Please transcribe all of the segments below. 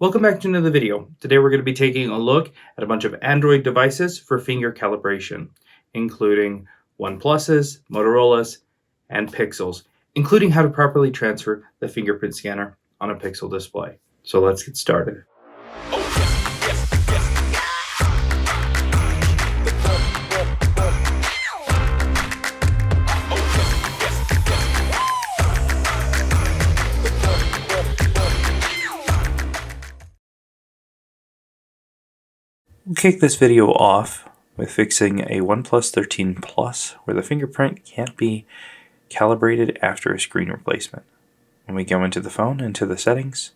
Welcome back to another video. Today we're going to be taking a look at a bunch of Android devices for finger calibration, including OnePluses, Motorola's, and Pixels, including how to properly transfer the fingerprint scanner on a Pixel display. So let's get started. We'll kick this video off with fixing a OnePlus 13 Plus where the fingerprint can't be calibrated after a screen replacement. When we go into the phone, into the settings,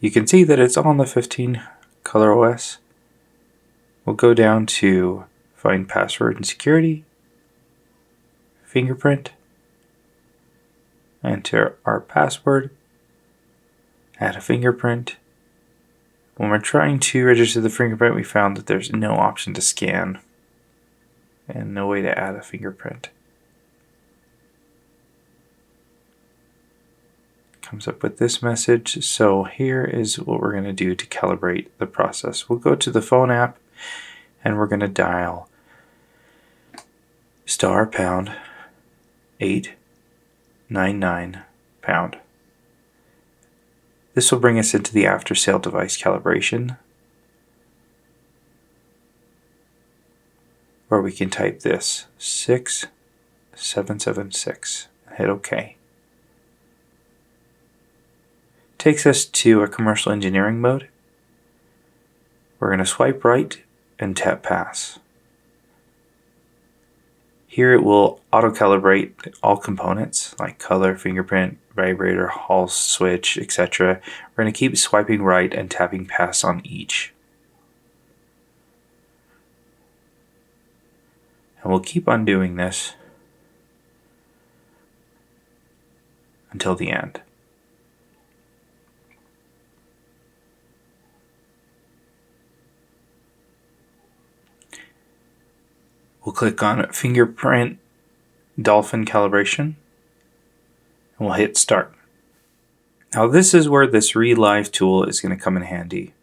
you can see that it's on the 15 color OS. We'll go down to find password and security, fingerprint, enter our password, add a fingerprint. When we're trying to register the fingerprint, we found that there's no option to scan and no way to add a fingerprint. Comes up with this message. So here is what we're going to do to calibrate the process. We'll go to the phone app and we're going to dial *899#. This will bring us into the after-sale device calibration, where we can type this 6776 and hit OK. Takes us to a commercial engineering mode. We're going to swipe right and tap pass. Here it will auto-calibrate all components like color, fingerprint, vibrator, Hall switch, etc. We're going to keep swiping right and tapping pass on each. And we'll keep on doing this until the end. We'll click on Fingerprint Dolphin Calibration and we'll hit Start. Now this is where this Relive tool is going to come in handy.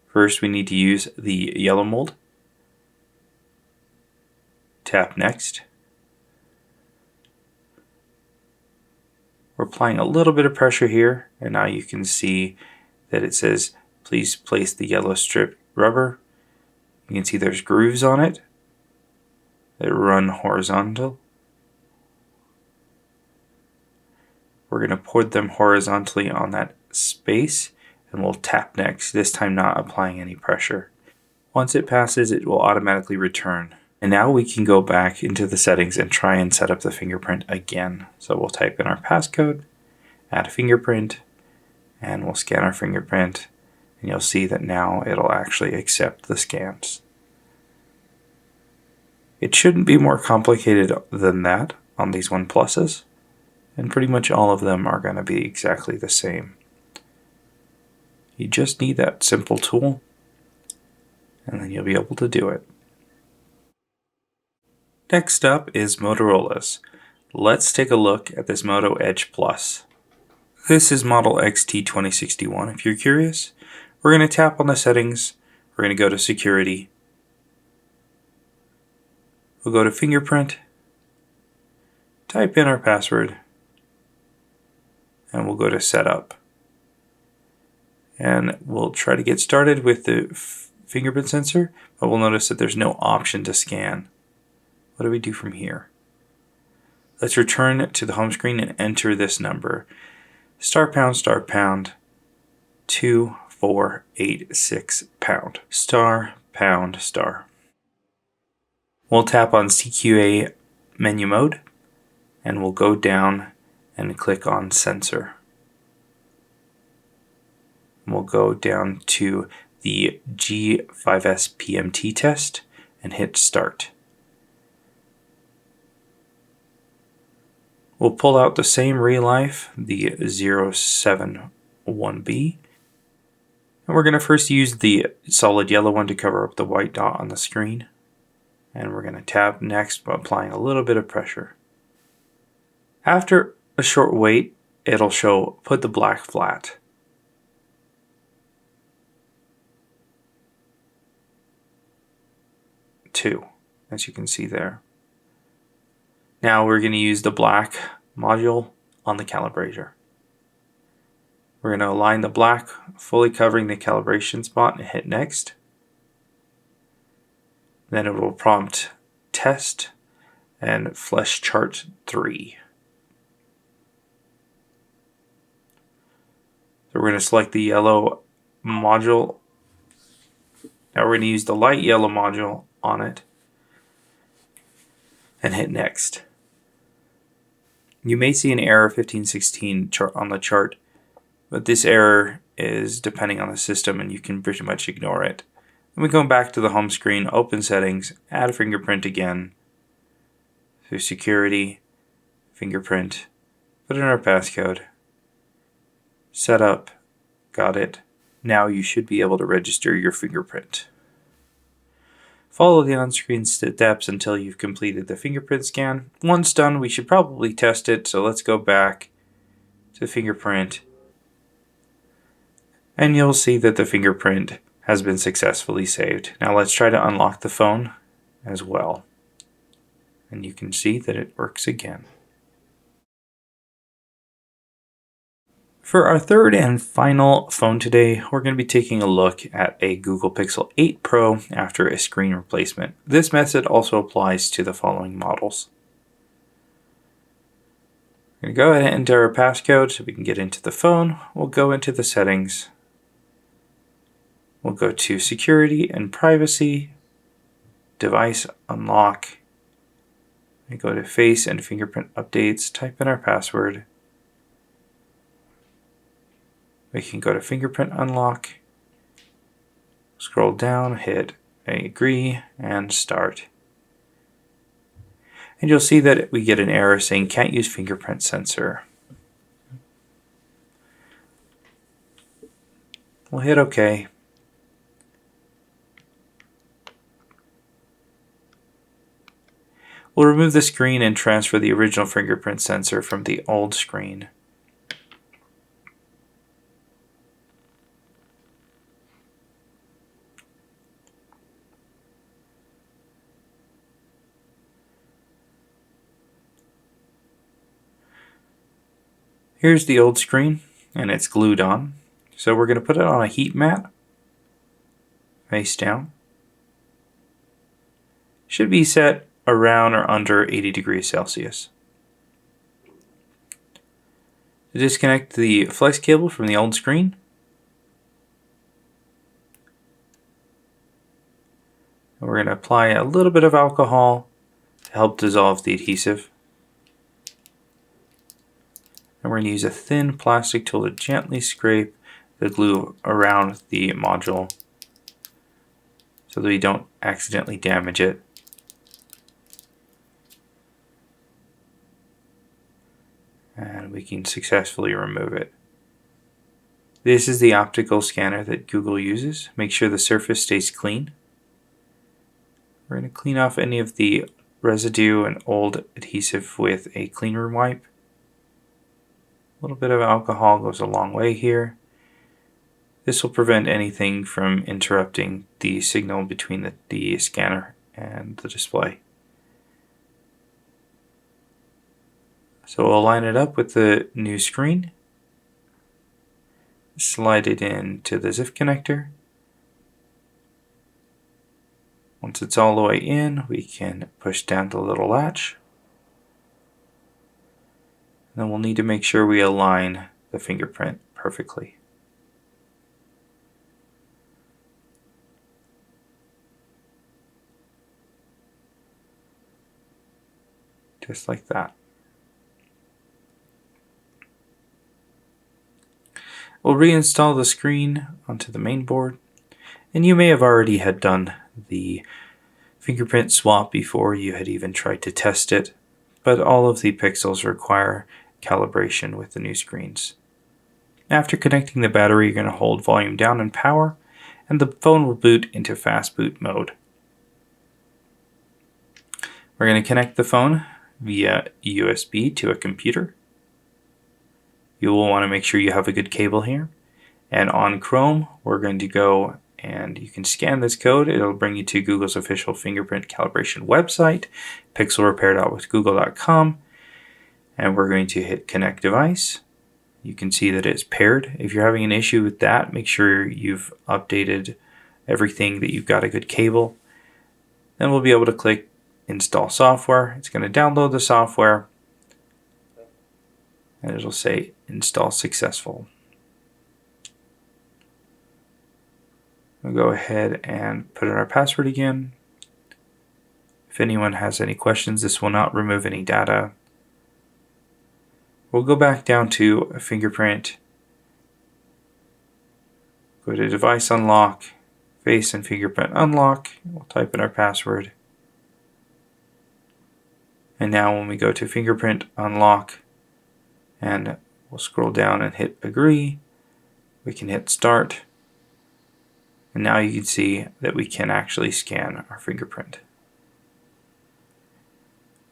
First we need to use the yellow mold. Tap Next. We're applying a little bit of pressure here and now you can see that it says please place the yellow strip rubber. You can see there's grooves on it that run horizontal. We're going to put them horizontally on that space and we'll tap next, this time not applying any pressure. Once it passes, it will automatically return. And now we can go back into the settings and try and set up the fingerprint again. So we'll type in our passcode, add a fingerprint, and we'll scan our fingerprint. And you'll see that now it'll actually accept the scans. It shouldn't be more complicated than that on these OnePluses, and pretty much all of them are going to be exactly the same. You just need that simple tool, and then you'll be able to do it. Next up is Motorola's. Let's take a look at this Moto Edge Plus. This is model XT2061. If you're curious, we're going to tap on the settings, we're going to go to security. We'll go to fingerprint, type in our password, and we'll go to setup. And we'll try to get started with the fingerprint sensor, but we'll notice that there's no option to scan. What do we do from here? Let's return to the home screen and enter this number. *#**2486#. *#***. We'll tap on CQA menu mode and we'll go down and click on sensor. We'll go down to the G5S PMT test and hit start. We'll pull out the same Relive, the 071B. And we're going to first use the solid yellow one to cover up the white dot on the screen. And we're going to tap next by applying a little bit of pressure. After a short wait, it'll show put the black flat. Two, as you can see there. Now we're going to use the black module on the calibrator. We're going to align the black, fully covering the calibration spot, and hit next. Then it will prompt test and flesh chart 3. So we're going to select the yellow module. Now we're going to use the light yellow module on it and hit next. You may see an error 1516 on the chart, but this error is depending on the system and you can pretty much ignore it. Then we go back to the home screen, open settings, add a fingerprint again. So security, fingerprint, put in our passcode, setup, got it. Now you should be able to register your fingerprint. Follow the on-screen steps until you've completed the fingerprint scan. Once done, we should probably test it, so let's go back to fingerprint. And you'll see that the fingerprint has been successfully saved. Now let's try to unlock the phone as well. And you can see that it works again. For our third and final phone today, we're going to be taking a look at a Google Pixel 8 Pro after a screen replacement. This method also applies to the following models. We're going to go ahead and enter our passcode so we can get into the phone. We'll go into the settings. We'll go to security and privacy, device unlock. We go to face and fingerprint updates, type in our password. We can go to fingerprint unlock, scroll down, hit agree, and start. And you'll see that we get an error saying can't use fingerprint sensor. We'll hit OK. We'll remove the screen and transfer the original fingerprint sensor from the old screen. Here's the old screen, and it's glued on. So we're going to put it on a heat mat, face down. Should be set around or under 80 degrees Celsius. To disconnect the flex cable from the old screen, we're going to apply a little bit of alcohol to help dissolve the adhesive. And we're going to use a thin plastic tool to gently scrape the glue around the module so that we don't accidentally damage it. And we can successfully remove it. This is the optical scanner that Google uses. Make sure the surface stays clean. We're going to clean off any of the residue and old adhesive with a clean room wipe. A little bit of alcohol goes a long way here. This will prevent anything from interrupting the signal between the scanner and the display. So we'll line it up with the new screen, slide it into the ZIF connector. Once it's all the way in, we can push down the little latch. And then we'll need to make sure we align the fingerprint perfectly. Just like that. We'll reinstall the screen onto the main board, and you may have already had done the fingerprint swap before you had even tried to test it, but all of the pixels require calibration with the new screens. After connecting the battery, you're going to hold volume down and power, and the phone will boot into fast boot mode. We're going to connect the phone via USB to a computer. You will want to make sure you have a good cable here. And on Chrome, we're going to go and you can scan this code. It'll bring you to Google's official fingerprint calibration website, pixelrepair.withgoogle.com. And we're going to hit connect device. You can see that it's paired. If you're having an issue with that, make sure you've updated everything, that you've got a good cable. Then we'll be able to click install software. It's going to download the software and it'll say install successful. We'll go ahead and put in our password again. If anyone has any questions, this will not remove any data. We'll go back down to a fingerprint. Go to device unlock, face and fingerprint unlock. We'll type in our password. And now when we go to fingerprint unlock and we'll scroll down and hit agree, we can hit start. And now you can see that we can actually scan our fingerprint.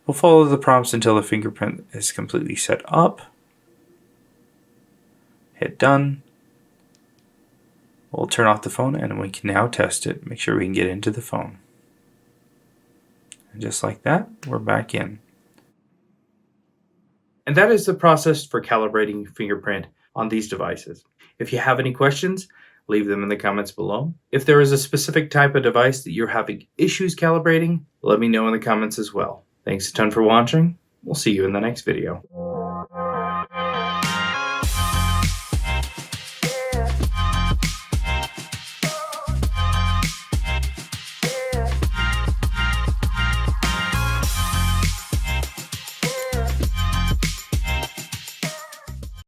We'll follow the prompts until the fingerprint is completely set up. Hit done. We'll turn off the phone and we can now test it. Make sure we can get into the phone. And just like that, we're back in. And that is the process for calibrating fingerprint on these devices. If you have any questions, leave them in the comments below. If there is a specific type of device that you're having issues calibrating, let me know in the comments as well. Thanks a ton for watching. We'll see you in the next video.